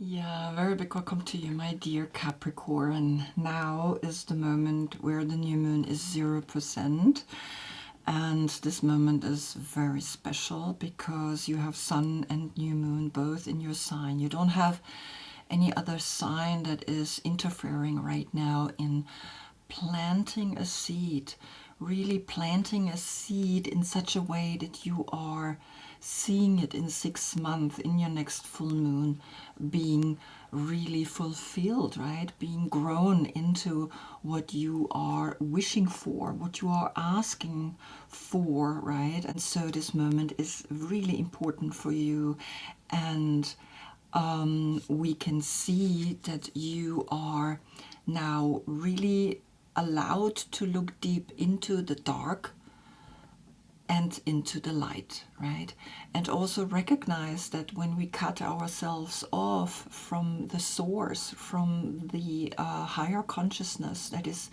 Yeah, very big welcome to you, my dear Capricorn. Now is the moment where the new moon is 0%. And this moment is very special because you have sun and new moon both in your sign. You don't have any other sign that is interfering right now in planting a seed, really planting a seed in such a way that you are seeing it in 6 months in your next full moon being really fulfilled, right? Being grown into what you are wishing for, what you are asking for, right? And so this moment is really important for you. And we can see that you are now really allowed to look deep into the dark and into the light, right? And also recognize that when we cut ourselves off from the source, from the higher consciousness that is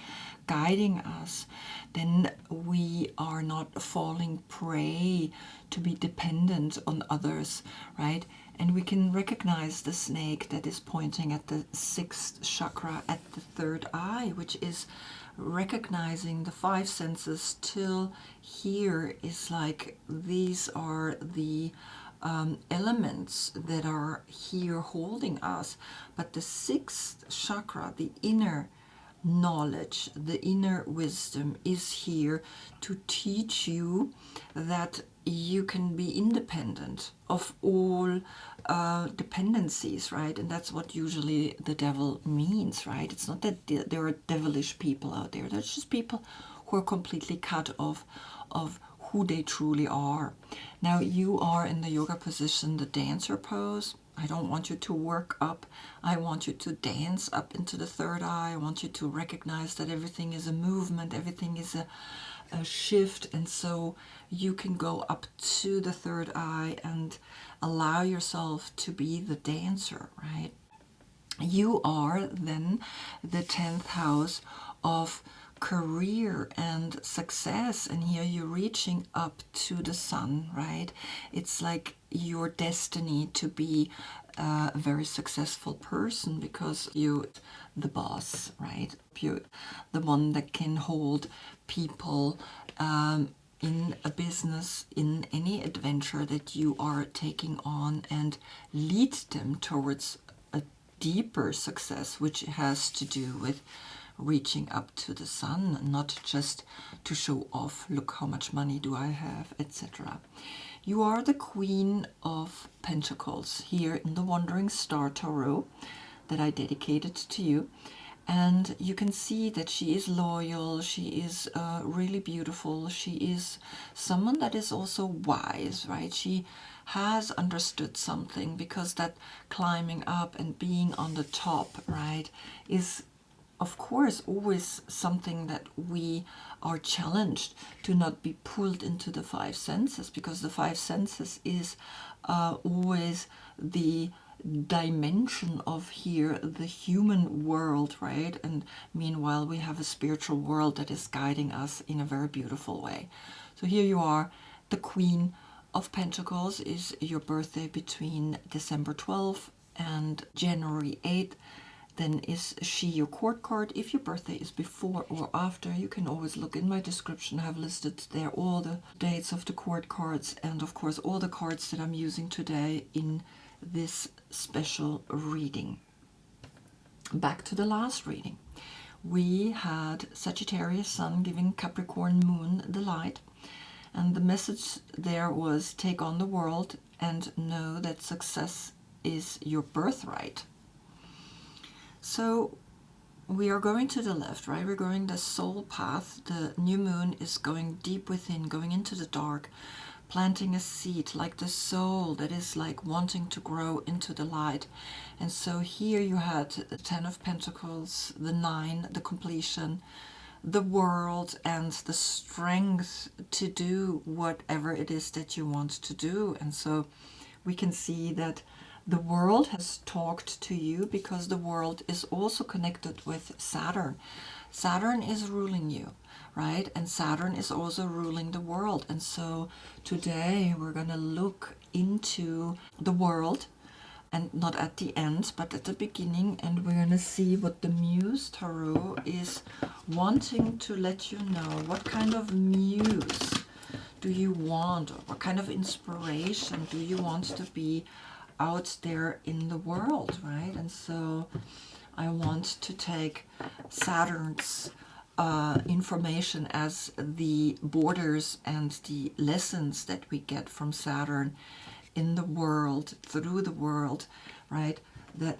guiding us, then we are not falling prey to be dependent on others, right? And we can recognize the snake that is pointing at the sixth chakra, at the third eye, which is recognizing the five senses till here is like these are the elements that are here holding us. But the sixth chakra, the inner knowledge, the inner wisdom, is here to teach you that you can be independent of all dependencies, right? And that's what usually the devil means, right? It's not that there are devilish people out there. There's just people who are completely cut off of who they truly are. Now you are in the yoga position, the dancer pose. I don't want you to work up. I want you to dance up into the third eye. I want you to recognize that everything is a movement, everything is a shift. And so you can go up to the third eye and allow yourself to be the dancer, right? You are then the 10th house of career and success, and here you're reaching up to the sun, right? It's like your destiny to be a very successful person because you the boss, right? You the one that can hold people in a business, in any adventure that you are taking on, and lead them towards a deeper success, which has to do with reaching up to the sun, not just to show off, look how much money do I have, etc. You are the Queen of Pentacles here in the Wandering Star Tarot that I dedicated to you. And you can see that she is loyal, she is really beautiful, she is someone that is also wise, right? She has understood something, because that climbing up and being on the top, right, is of course always something that we are challenged to not be pulled into the five senses, because the five senses is always the dimension of here the human world, right? And meanwhile we have a spiritual world that is guiding us in a very beautiful way. So here you are, the Queen of Pentacles. Is your birthday between December 12th and January 8th, then is she your court card. If your birthday is before or after, you can always look in my description. I have listed there all the dates of the court cards, and of course all the cards that I'm using today in this special reading. Back to the last reading. We had Sagittarius Sun giving Capricorn Moon the light, and the message there was take on the world and know that success is your birthright. So we are going to the left, right? We're going the soul path. The new moon is going deep within, going into the dark, planting a seed like the soul that is like wanting to grow into the light. And so here you had the 10 of Pentacles, the 9, the completion, the world, and the strength to do whatever it is that you want to do. And so we can see that the world has talked to you, because the world is also connected with Saturn. Saturn is ruling you, right? And Saturn is also ruling the world. And so today we're going to look into the world and not at the end, but at the beginning. And we're going to see what the Muse Tarot is wanting to let you know. What kind of muse do you want? Or what kind of inspiration do you want to be out there in the world, right? And so I want to take Saturn's information as the borders and the lessons that we get from Saturn in the world, through the world, right? That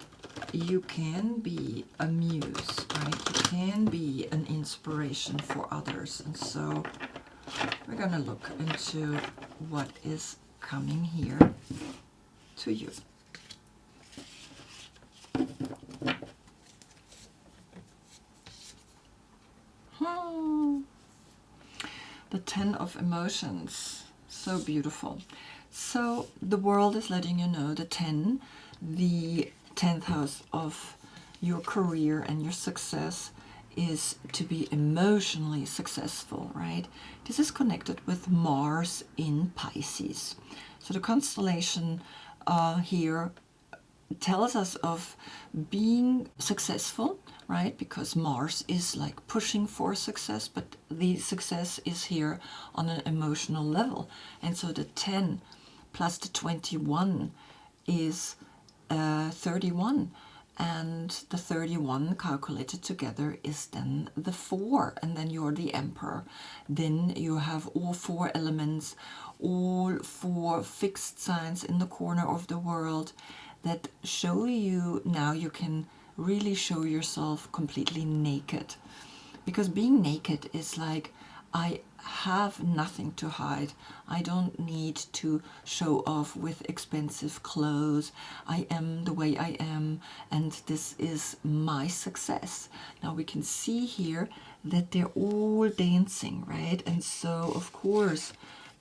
you can be a muse, right? You can be an inspiration for others. And so we're going to look into what is coming here to you. The 10 of emotions, so beautiful. So the world is letting you know the 10, the 10th house of your career and your success is to be emotionally successful, right? This is connected with Mars in Pisces. So the constellation here tells us of being successful, right? Because Mars is like pushing for success, but the success is here on an emotional level. And so the 10 plus the 21 is 31. And the 31 calculated together is then the 4, and then you're the Emperor. Then you have all 4 elements, all 4 fixed signs in the corner of the world that show you now you can really show yourself completely naked. Because being naked is like, I have nothing to hide. I don't need to show off with expensive clothes. I am the way I am, and this is my success. Now we can see here that they're all dancing, right? And so, of course,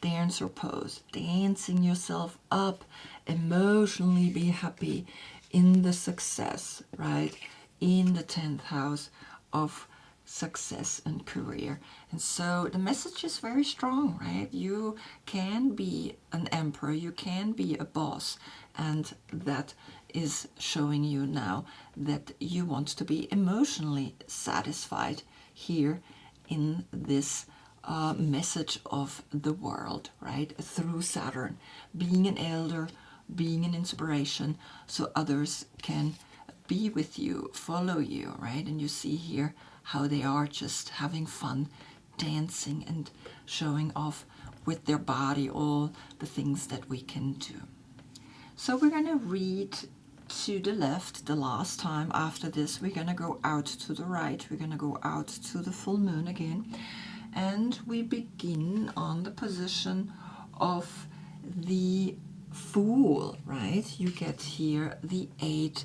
dancer pose, dancing yourself up, emotionally be happy in the success, right? In the 10th house of success and career. And so the message is very strong, right? You can be an emperor, you can be a boss, and that is showing you now that you want to be emotionally satisfied here in this message of the world, right? Through Saturn, being an elder, being an inspiration, so others can be with you, follow you, right? And you see here how they are just having fun, dancing and showing off with their body all the things that we can do. So we're going to read to the left the last time. After this, we're going to go out to the right. We're going to go out to the full moon again. And we begin on the position of the Fool, right? You get here the 8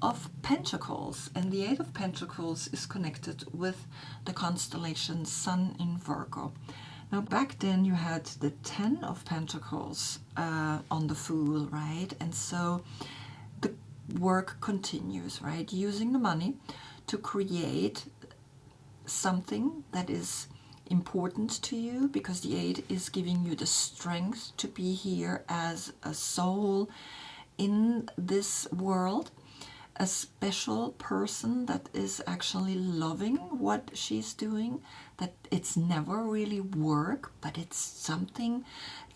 of Pentacles, and the 8 of Pentacles is connected with the constellation Sun in Virgo. Now back then you had the 10 of Pentacles on the Fool, right? And so the work continues, right? Using the money to create something that is important to you, because the 8 is giving you the strength to be here as a soul in this world, a special person that is actually loving what she's doing, that it's never really work, but it's something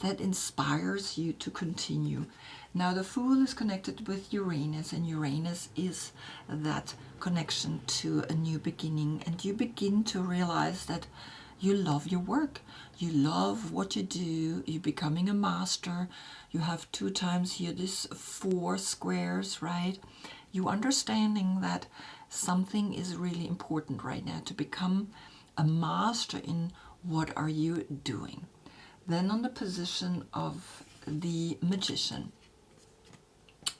that inspires you to continue. Now the Fool is connected with Uranus, and Uranus is that connection to a new beginning, and you begin to realize that you love your work, you love what you do, you're becoming a master. You have 2 times here this 4 squares, right? You understanding that something is really important right now to become a master in what are you doing. Then on the position of the Magician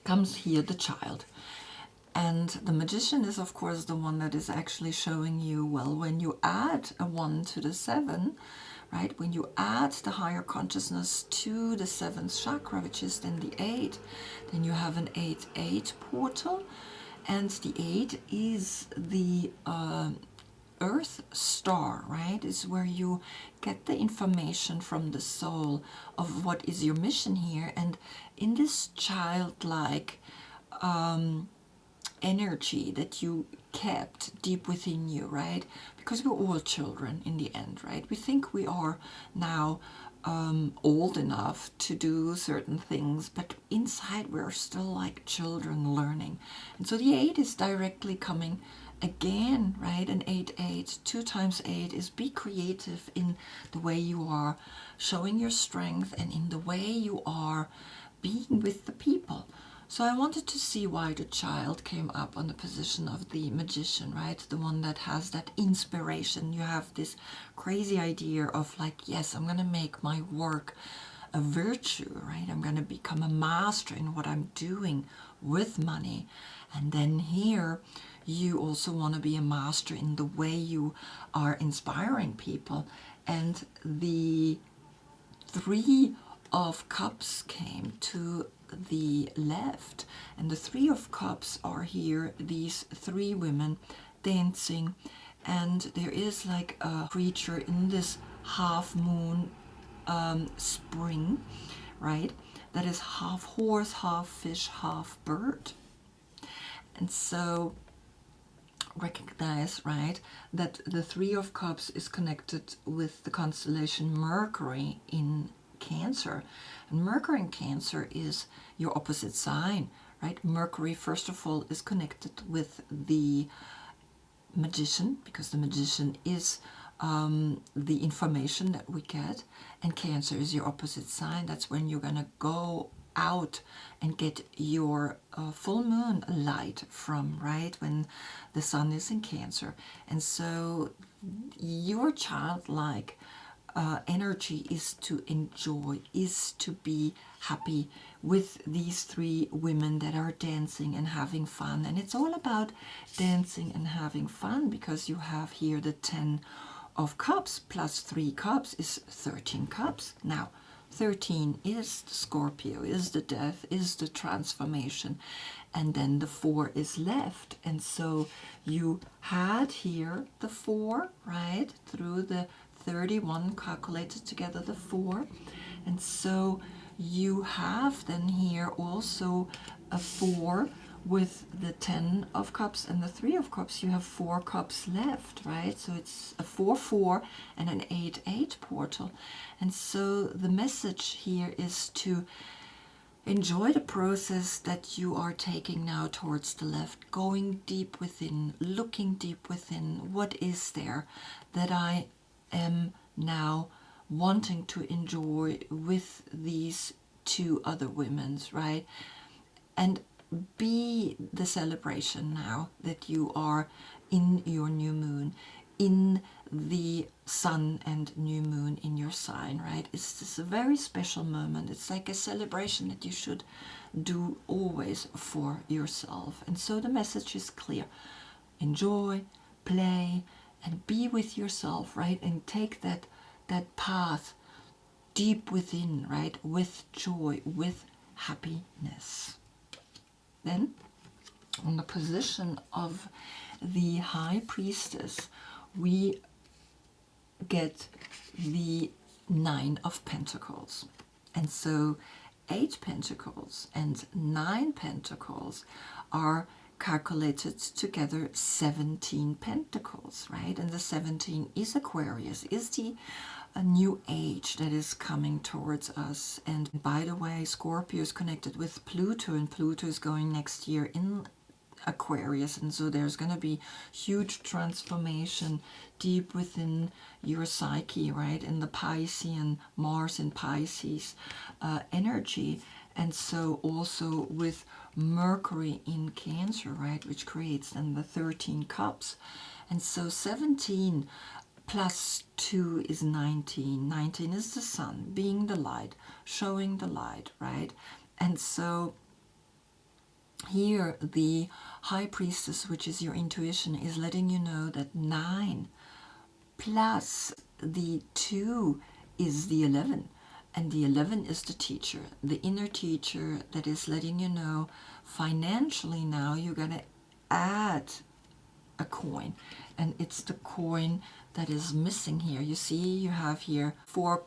comes here the Child. And the Magician is, of course, the one that is actually showing you, well, when you add a 1 to the 7, right? When you add the higher consciousness to the 7th chakra, which is then the 8, then you have an 8-8 portal. And the 8 is the Earth star, right? Is where you get the information from the soul of what is your mission here. And in this childlike energy that you kept deep within you, right? Because we're all children in the end, right? We think we are now old enough to do certain things, but inside we're still like children learning. And so the 8 is directly coming again, right? An 8, 2 times 8 is be creative in the way you are showing your strength and in the way you are being with the people. So I wanted to see why the child came up on the position of the magician, right? The one that has that inspiration. You have this crazy idea of like, yes, I'm going to make my work a virtue, right? I'm going to become a master in what I'm doing with money. And then here, you also want to be a master in the way you are inspiring people. And the 3 of Cups came to the left, and the 3 of Cups are here, these 3 women dancing, and there is like a creature in this half moon spring, right, that is half horse, half fish, half bird. And so recognize, right, that the 3 of Cups is connected with the constellation Mercury in Cancer. And Mercury in Cancer is your opposite sign, right? Mercury, first of all, is connected with the magician, because the magician is the information that we get, and Cancer is your opposite sign. That's when you're going to go out and get your full moon light from, right, when the sun is in Cancer. And so your childlike energy is to enjoy, is to be happy with these 3 women that are dancing and having fun. And it's all about dancing and having fun, because you have here the 10 of Cups plus 3 cups is 13 cups. Now, 13 is the Scorpio, is the death, is the transformation, and then the 4 is left. And so you had here the 4, right, through the 31 calculated together, the 4. And so you have then here also a 4 with the 10 of Cups and the 3 of Cups. You have 4 cups left, right? So it's a 4-4 and an 8-8 portal. And so the message here is to enjoy the process that you are taking now towards the left, going deep within, looking deep within. What is there that I am now wanting to enjoy with these 2 other women, right? And be the celebration now that you are in your new moon, in the sun and new moon in your sign, right? It's just a very special moment. It's like a celebration that you should do always for yourself. And so the message is clear. Enjoy, play, and be with yourself, right? And take that path deep within, right? With joy, with happiness. Then, on the position of the High Priestess, we get the 9 of Pentacles. And so 8 Pentacles and 9 Pentacles are calculated together 17 Pentacles, right? And the 17 is Aquarius, is the a new age that is coming towards us. And by the way, Scorpio is connected with Pluto, and Pluto is going next year in Aquarius, and so there's going to be huge transformation deep within your psyche, right, in the Piscean, Mars in Pisces energy. And so also with Mercury in Cancer, right, which creates then the 13 cups. And so 17 plus 2 is 19. 19 is the sun, being the light, showing the light, right? And so here the High Priestess, which is your intuition, is letting you know that 9 plus the 2 is the 11. And the 11 is the teacher, the inner teacher that is letting you know financially now you're going to add a coin. And it's the coin that is missing here. You see, you have here 4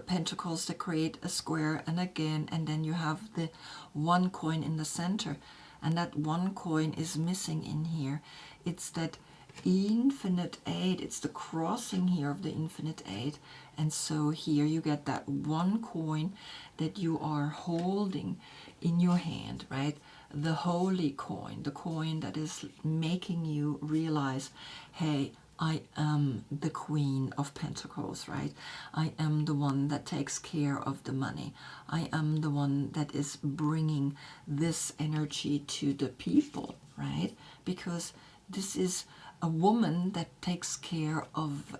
pentacles that create a square, and again, and then you have the 1 coin in the center. and that one coin is missing in here. It's that infinite 8. It's the crossing here of the infinite 8. And so here you get that one coin that you are holding in your hand, right? The holy coin, the coin that is making you realize, hey, I am the Queen of Pentacles, right? I am the one that takes care of the money. I am the one that is bringing this energy to the people, right? Because this is a woman that takes care of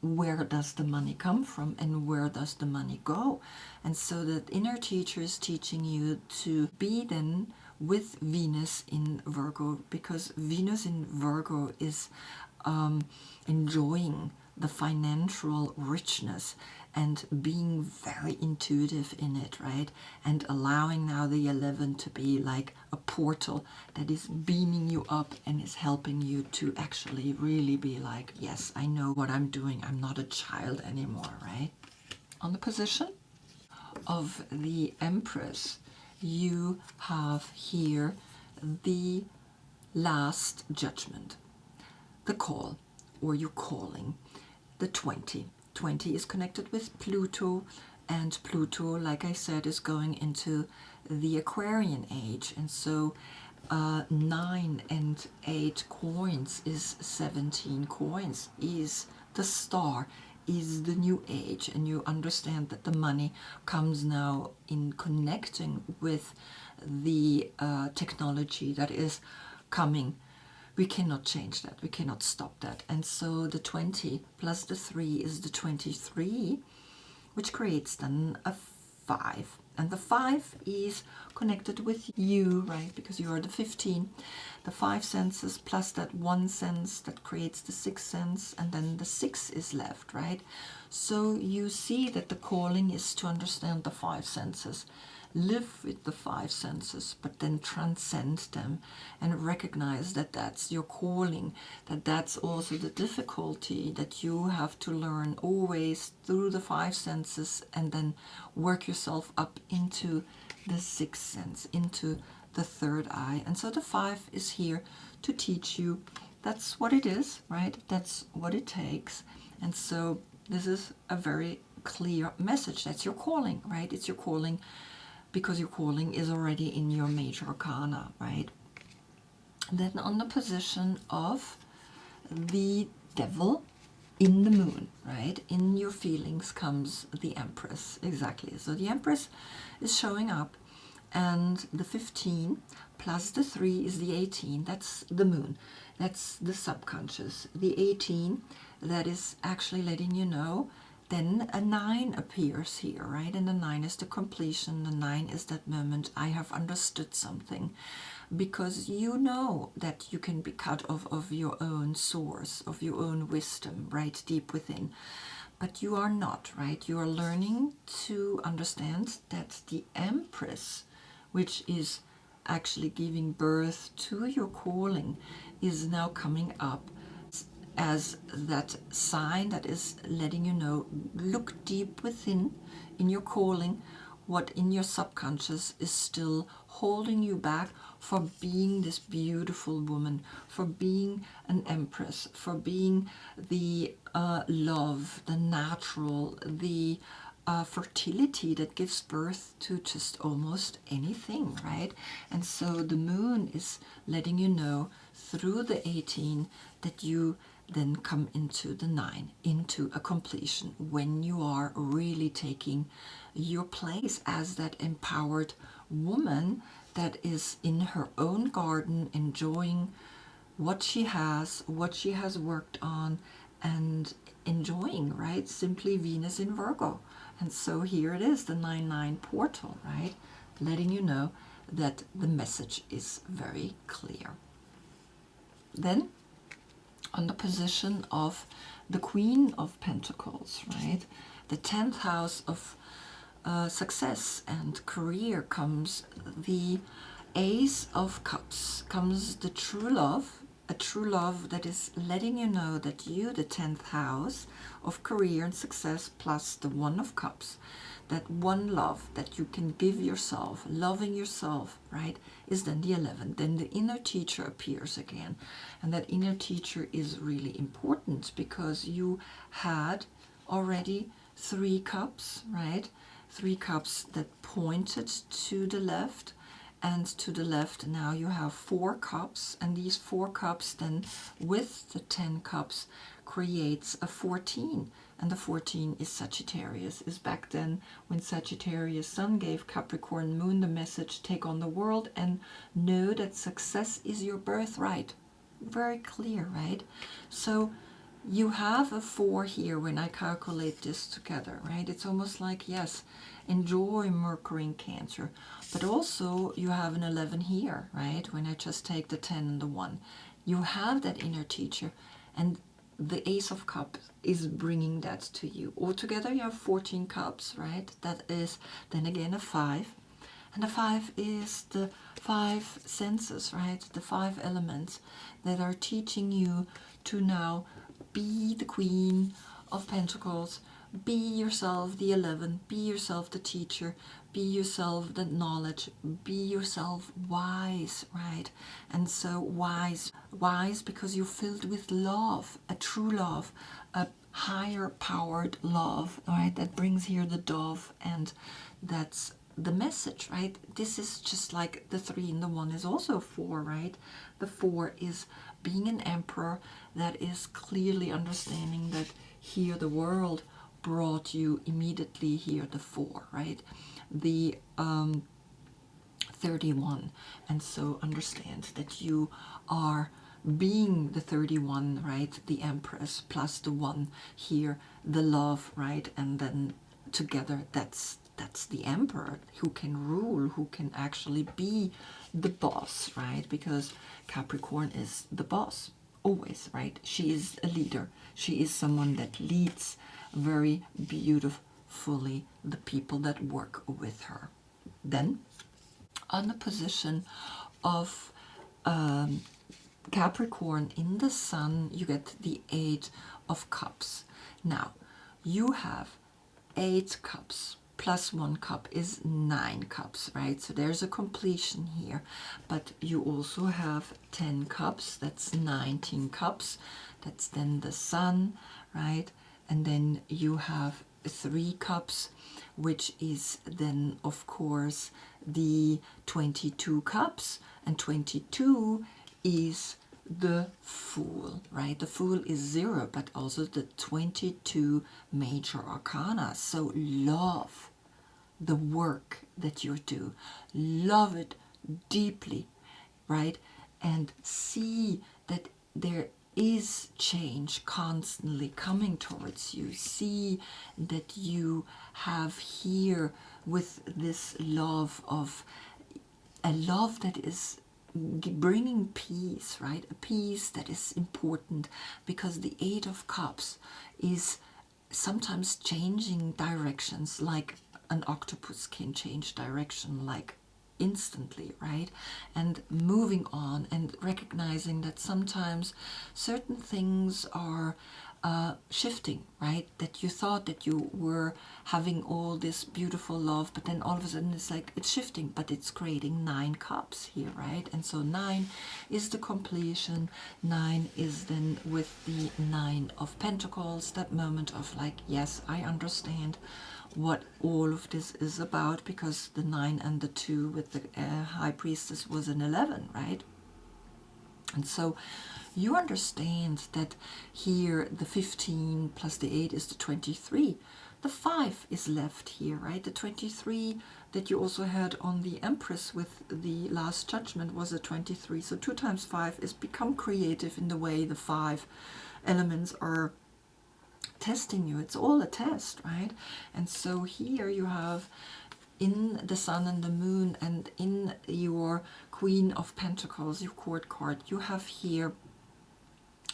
where does the money come from and where does the money go. And so that inner teacher is teaching you to be then with Venus in Virgo, because Venus in Virgo is enjoying the financial richness and being very intuitive in it, right? And allowing now the 11 to be like a portal that is beaming you up and is helping you to actually really be like, yes, I know what I'm doing. I'm not a child anymore, right? On the position of the Empress, you have here the last judgment, the call, or your calling, the 20. 20 is connected with Pluto, and Pluto, like I said, is going into the Aquarian age. And so 9 and 8 coins is 17 coins, is the star, is the new age. And you understand that the money comes now in connecting with the technology that is coming. We cannot change that. We cannot stop that. And so the 20 plus the 3 is the 23, which creates then a 5. And the 5 is connected with you, right? Because you are the 15. The 5 senses plus that 1 sense that creates the 6 sense, and then the 6 is left, right? So you see that the calling is to understand the 5 senses. Live with the 5 senses, but then transcend them and recognize that that's your calling, that that's also the difficulty that you have to learn always through the 5 senses, and then work yourself up into the 6th sense, into the 3rd eye. And so the 5 is here to teach you that's what it is, right? That's what it takes. And so this is a very clear message. That's your calling, right? It's your calling, because your calling is already in your major arcana, right? Then on the position of the devil in the moon, right? In your feelings comes the Empress, exactly. So the Empress is showing up, and the 15 plus the 3 is the 18. That's the moon. That's the subconscious. The 18, that is actually letting you know. Then a 9 appears here, right? And the 9 is the completion. The 9 is that moment I have understood something, because you know that you can be cut off of your own source, of your own wisdom, right, deep within. But you are not, right? You are learning to understand that the Empress, which is actually giving birth to your calling, is now coming up as that sign that is letting you know, look deep within in your calling, what in your subconscious is still holding you back for being this beautiful woman, for being an empress, for being the love, the natural, the fertility that gives birth to just almost anything, right? And so the moon is letting you know through the 18 that you then come into the 9, into a completion, when you are really taking your place as that empowered woman that is in her own garden, enjoying what she has worked on, and enjoying, right? Simply Venus in Virgo. And so here it is, the 9-9 portal, right? Letting you know that the message is very clear. Then on the position of the Queen of Pentacles, right? The 10th house of success and career comes the Ace of Cups, comes the true love, a true love that is letting you know that you, the 10th house of career and success, plus the 1 of Cups, that one love that you can give yourself, loving yourself, right, is then the 11. Then the inner teacher appears again. And that inner teacher is really important because you had already 3 cups, right? 3 cups that pointed to the left, and to the left now you have 4 cups, and these 4 cups then with the 10 cups creates a 14, and the 14 is Sagittarius, is back then when Sagittarius Sun gave Capricorn Moon the message, take on the world and know that success is your birthright. Very clear, right? So you have a 4 here when I calculate this together, right? It's almost like, yes, enjoy Mercury in Cancer. But also you have an 11 here, right? When I just take the 10 and the 1. You have that inner teacher, and the Ace of Cups is bringing that to you. Altogether you have 14 cups, right? That is then again a 5. And the 5 is the 5 senses, right? The 5 elements that are teaching you to now be the Queen of Pentacles, be yourself the 11, be yourself the teacher, be yourself the knowledge, be yourself wise, right? And so wise because you're filled with love, a true love, a higher powered love, right? That brings here the dove, and that's the message, right? This is just like the 3 and the 1 is also 4, right? The 4 is being an emperor that is clearly understanding that here the world brought you immediately here the 4, right? The 31. And so understand that you are being the 31, right? The Empress plus the 1 here, the love, right? And then together that's the emperor who can rule, who can actually be the boss, right? Because Capricorn is the boss, always, right? She is a leader. She is someone that leads very beautifully the people that work with her. Then, on the position of Capricorn in the Sun, you get the 8 of Cups. Now, you have 8 cups. Plus 1 cup is 9 cups, right? So there's a completion here. But you also have 10 cups, that's 19 cups. That's then the Sun, right? And then you have 3 cups, which is then, of course, the 22 cups. And 22 is the Fool, right? The Fool is 0, but also the 22 major arcana. So love the work that you do, love it deeply, right? And see that there is change constantly coming towards you. See that you have here with this love of a love that is bringing peace, right? A peace that is important, because the 8 of Cups is sometimes changing directions, like an octopus can change direction like instantly, right? And moving on and recognizing that sometimes certain things are shifting, right? That you thought that you were having all this beautiful love, but then all of a sudden it's like it's shifting, but it's creating 9 cups here, right? And so 9 is the completion. 9 is then with the 9 of Pentacles, that moment of like, yes, I understand what all of this is about, because the 9 and the 2 with the High Priestess was an 11, right? And so you understand that here the 15 plus the 8 is the 23. The 5 is left here, right? The 23 that you also had on the Empress with the Last Judgment was a 23. So 2 times 5 is become creative in the way the 5 elements are testing you. It's all a test, right? And so here you have in the Sun and the Moon, and in your Queen of Pentacles, your court card, you have here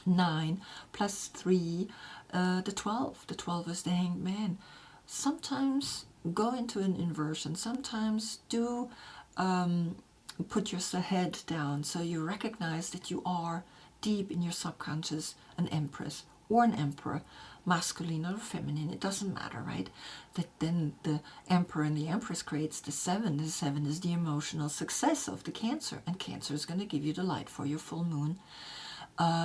9 plus 3, the 12. The 12 is the Hanged Man. Sometimes go into an inversion. Sometimes do put your head down so you recognize that you are deep in your subconscious an Empress, or an emperor, masculine or feminine, it doesn't matter, right? That then the emperor and the empress creates the 7. The 7 is the emotional success of the Cancer, and Cancer is going to give you the light for your full moon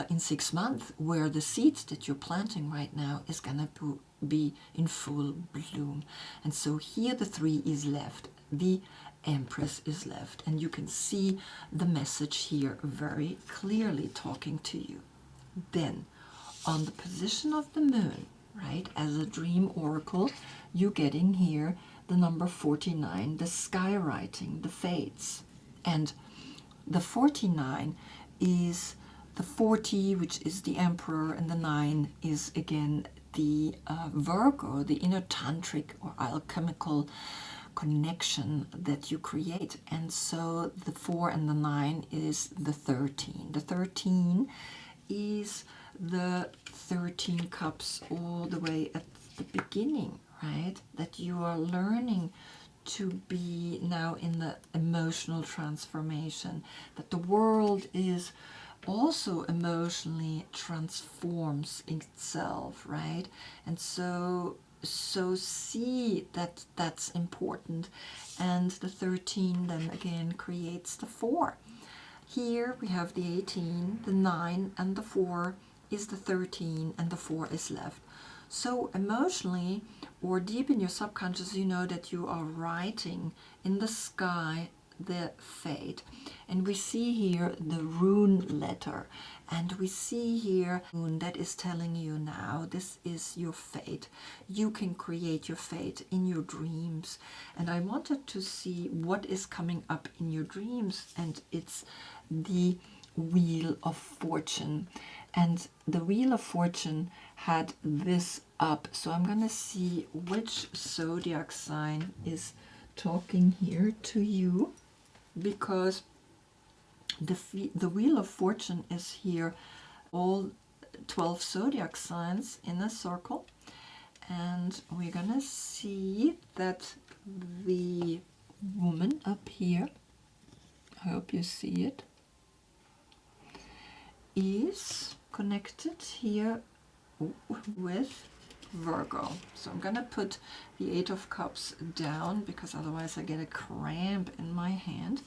in 6 months, where the seeds that you're planting right now is going to be in full bloom. And so here the 3 is left, the Empress is left, and you can see the message here very clearly talking to you. Then on the position of the moon, right, as a dream oracle, you're getting here the number 49, the skywriting, the fates. And the 49 is the 40, which is the emperor, and the 9 is again the Virgo, the inner tantric or alchemical connection that you create. And so the 4 and the 9 is the 13. The 13 is the 13 cups all the way at the beginning, right? That you are learning to be now in the emotional transformation, that the world is also emotionally transforms itself, right? And so see that that's important. And the 13 then again creates the 4. Here we have the 18, the 9, and the 4 is the 13, and the 4 is left. So emotionally or deep in your subconscious, you know that you are writing in the sky the fate. And we see here the rune letter, and we see here moon that is telling you now this is your fate. You can create your fate in your dreams. And I wanted to see what is coming up in your dreams, and it's the Wheel of Fortune. And the Wheel of Fortune had this up, so I'm gonna see which zodiac sign is talking here to you, because the Wheel of Fortune is here, all 12 zodiac signs in a circle, and we're gonna see that the woman up here, I hope you see it, is connected here with Virgo. So I'm gonna put the 8 of Cups down, because otherwise I get a cramp in my hand.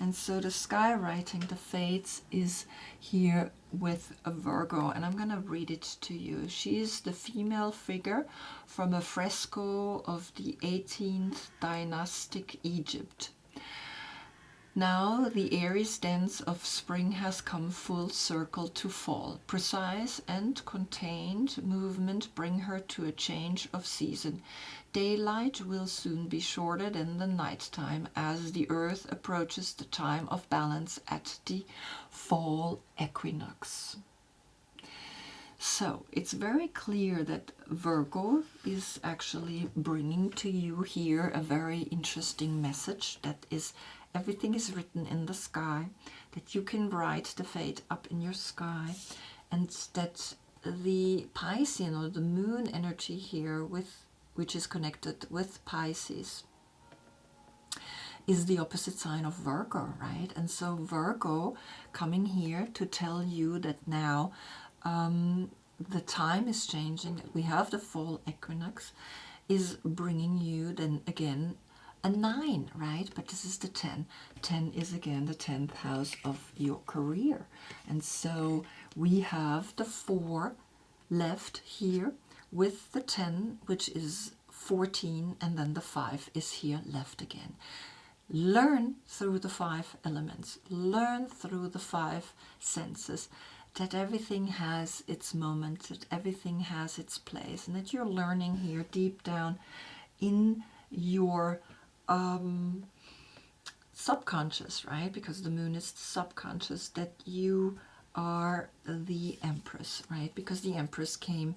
And so the skywriting, the fates, is here with a Virgo, and I'm gonna read it to you. She is the female figure from a fresco of the 18th dynastic Egypt. Now the Aries dance of spring has come full circle to fall. Precise and contained movement bring her to a change of season. Daylight will soon be shorter than the nighttime as the earth approaches the time of balance at the fall equinox. So it's very clear that Virgo is actually bringing to you here a very interesting message, that is, everything is written in the sky, that you can write the fate up in your sky, and that the Piscean or the moon energy here, which is connected with Pisces, is the opposite sign of Virgo, right? And so Virgo coming here to tell you that now the time is changing, we have the fall equinox, is bringing you then again a 9, right? But this is the 10. 10 is again the 10th house of your career. And so we have the 4 left here with the 10, which is 14, and then the 5 is here left again. Learn through the 5 elements, learn through the 5 senses, that everything has its moment, that everything has its place, and that you're learning here deep down in your subconscious, right? Because the moon is the subconscious, that you are the Empress, right? Because the Empress came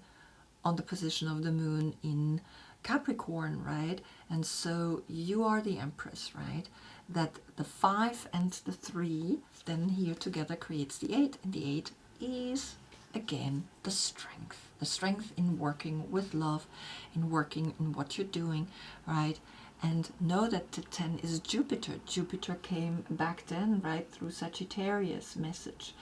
on the position of the moon in Capricorn, right? And so you are the Empress, right? That the 5 and the 3 then here together creates the 8, and the 8 is again the strength in working with love, in working in what you're doing, right? And know that the 10 is Jupiter. Jupiter came back then, right, through Sagittarius message.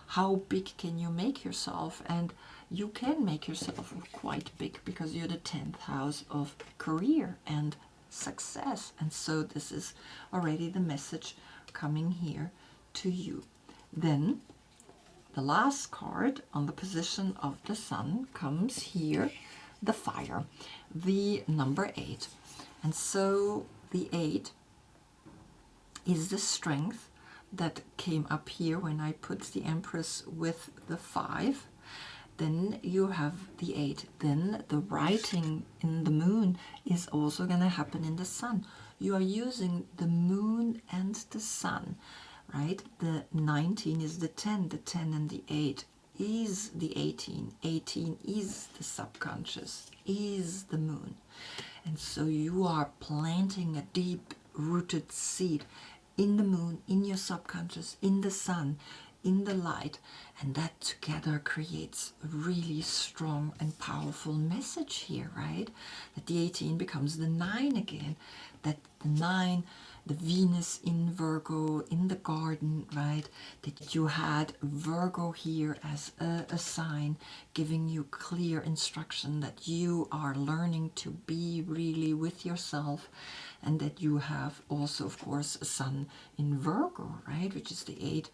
How big can you make yourself? And you can make yourself quite big because you're the 10th house of career and success. And so this is already the message coming here to you. Then the last card on the position of the sun comes here, the fire, the number 8. And so the 8 is the strength that came up here when I put the Empress with the 5. Then you have the 8. Then the writing in the moon is also going to happen in the sun. You are using the moon and the sun, right? The 19 is the 10 and the 8 is the 18. 18 is the subconscious, is the moon. And so you are planting a deep rooted seed in the moon, in your subconscious, in the sun, in the light, and that together creates a really strong and powerful message here, right? That the 18 becomes the 9 again, that the 9, the Venus in Virgo, in the garden, right? That you had Virgo here as a sign, giving you clear instruction that you are learning to be really with yourself, and that you have also, of course, a sun in Virgo, right? Which is the 8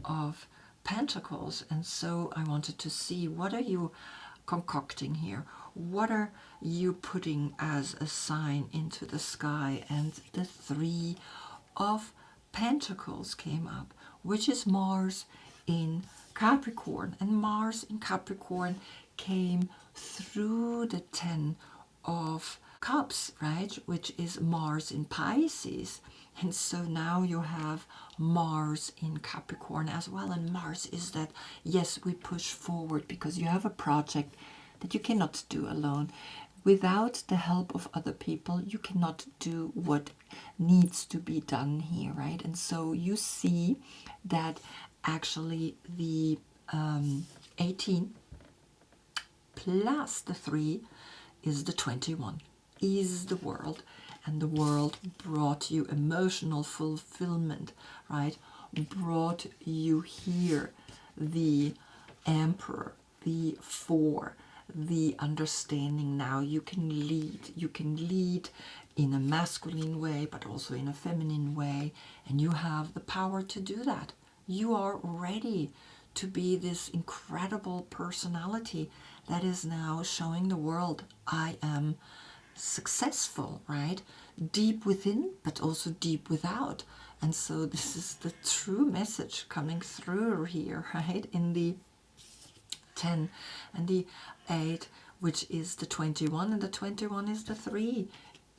of Pentacles. And so I wanted to see, what are you concocting here? What are you putting as a sign into the sky? And the 3 of Pentacles came up, which is Mars in Capricorn. And Mars in Capricorn came through the 10 of Cups, right? Which is Mars in Pisces. And so now you have Mars in Capricorn as well. And Mars is that, yes, we push forward because you have a project that you cannot do alone. Without the help of other people, you cannot do what needs to be done here, right? And so you see that actually the 18 plus the 3 is the 21, is the world. And the world brought you emotional fulfillment, right? Brought you here the Emperor, the 4, the understanding. Now you can lead in a masculine way, but also in a feminine way, and you have the power to do that. You are ready to be this incredible personality that is now showing the world, I am successful, right? Deep within, but also deep without. And so this is the true message coming through here, right? In the 10 and the 8, which is the 21, and the 21 is the 3,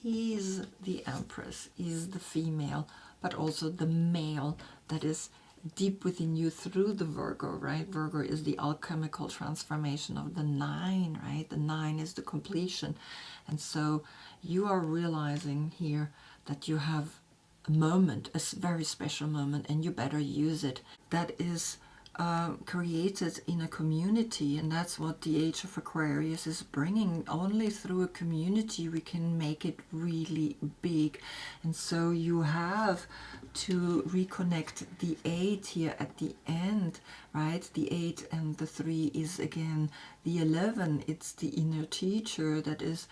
is the Empress, is the female, but also the male that is deep within you through the Virgo, right? Virgo is the alchemical transformation of the 9, right? The 9 is the completion. And so you are realizing here that you have a moment, a very special moment, and you better use it. That is created in a community, and that's what the Age of Aquarius is bringing. Only through a community we can make it really big. And so you have to reconnect the 8 here at the end, right? The 8 and the 3 is again the 11. It's the inner teacher that is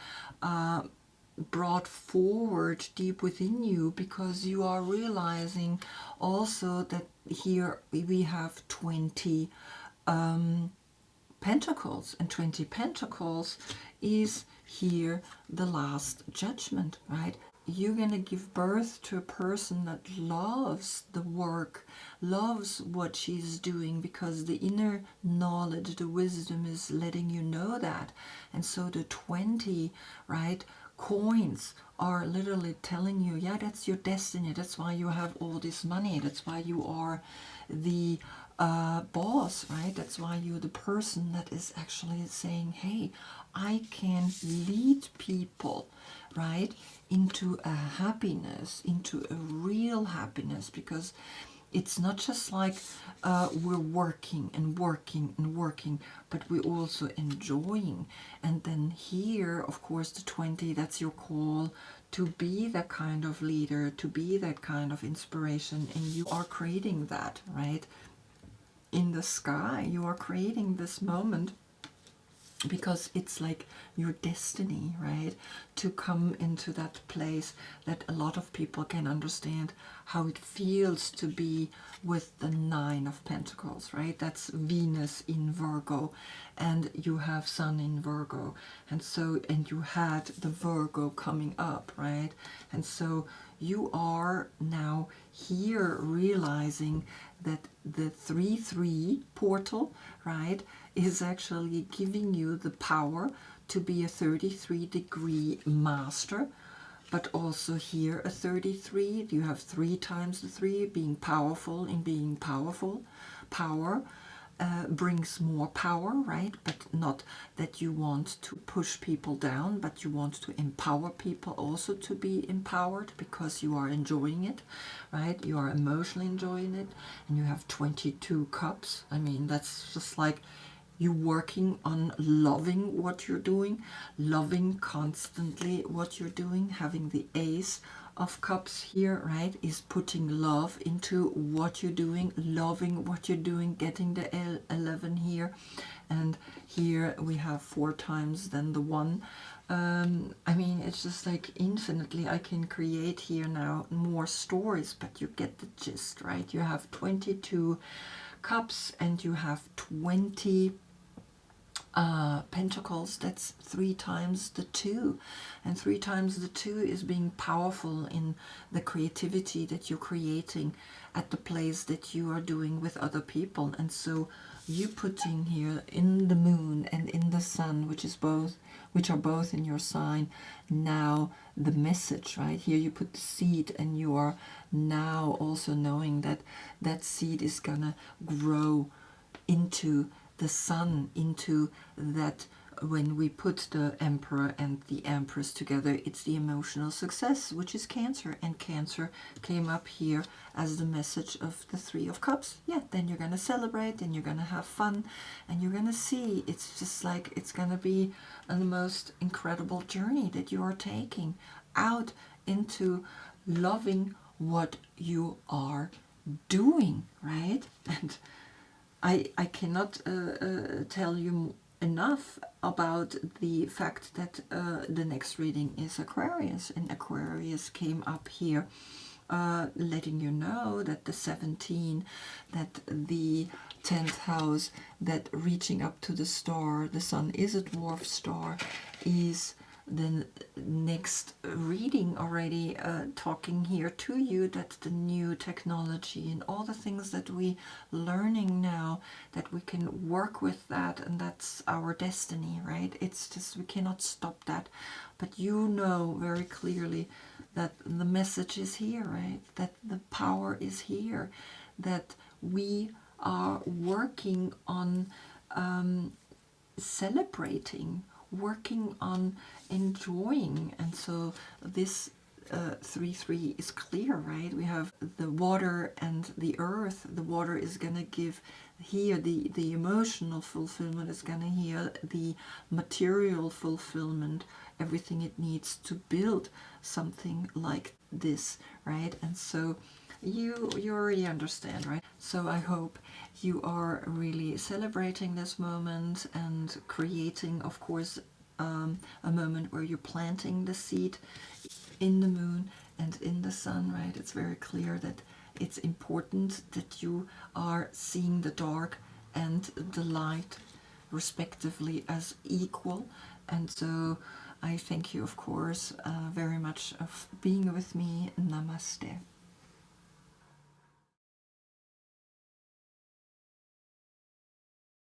brought forward deep within you, because you are realizing also that here we have 20 pentacles, and 20 pentacles is here the last judgment, right? You're going to give birth to a person that loves the work, loves what she's doing, because the inner knowledge, the wisdom is letting you know that. And so the 20, right, coins are literally telling you, yeah, that's your destiny. That's why you have all this money. That's why you are the boss, right? That's why you're the person that is actually saying, hey, I can lead people, right, into a happiness, into a real happiness, because it's not just like we're working and working and working, but we're also enjoying. And then here, of course, the 20, that's your call to be that kind of leader, to be that kind of inspiration, and you are creating that, right? In the sky, you are creating this moment because it's like your destiny, right? To come into that place that a lot of people can understand how it feels to be with the Nine of Pentacles, right? That's Venus in Virgo, and you have Sun in Virgo, and so, and you had the Virgo coming up, right? And so you are now here realizing that the 3-3 portal, right, is actually giving you the power to be a 33-degree master, but also here a 33. You have 3 times the 3, being powerful in being powerful. Power brings more power, right? But not that you want to push people down, but you want to empower people also to be empowered, because you are enjoying it, right? You are emotionally enjoying it, and you have 22 cups. I mean, that's just like you working on loving what you're doing, loving constantly what you're doing. Having the Ace of Cups here, right, is putting love into what you're doing, loving what you're doing, getting the 11 here. And here we have 4 times then the 1. I mean, it's just like infinitely I can create here now more stories, but you get the gist, right? You have 22 cups and you have 20 pentacles. That's 3 times the 2, and 3 times the 2 is being powerful in the creativity that you're creating at the place that you are doing with other people. And so you putting here in the moon and in the sun, which are both in your sign, now the message, right? Here you put the seed, and you are now also knowing that that seed is gonna grow into the sun, into that. When we put the Emperor and the Empress together, it's the emotional success, which is Cancer, and Cancer came up here as the message of the 3 of Cups. Yeah, then you're gonna celebrate, and you're gonna have fun, and you're gonna see, it's just like it's gonna be the most incredible journey that you are taking out into loving what you are doing, right? And I cannot tell you enough about the fact that the next reading is Aquarius, and Aquarius came up here letting you know that the 17, that the 10th house, that reaching up to the star, the sun is a dwarf star, is the next reading already talking here to you, that the new technology and all the things that we learning now, that we can work with that, and that's our destiny, right? It's just, we cannot stop that. But you know very clearly that the message is here, right? That the power is here, that we are working on celebrating, working on enjoying. And so this 3-3 is clear, right? We have the water and the earth. The water is gonna give here the emotional fulfillment, is gonna hear the material fulfillment, everything it needs to build something like this, right? And so you already understand, right? So I hope you are really celebrating this moment and creating, of course, a moment where you're planting the seed in the moon and in the sun, right? It's very clear that it's important that you are seeing the dark and the light respectively as equal. And so I thank you, of course, very much of being with me. Namaste.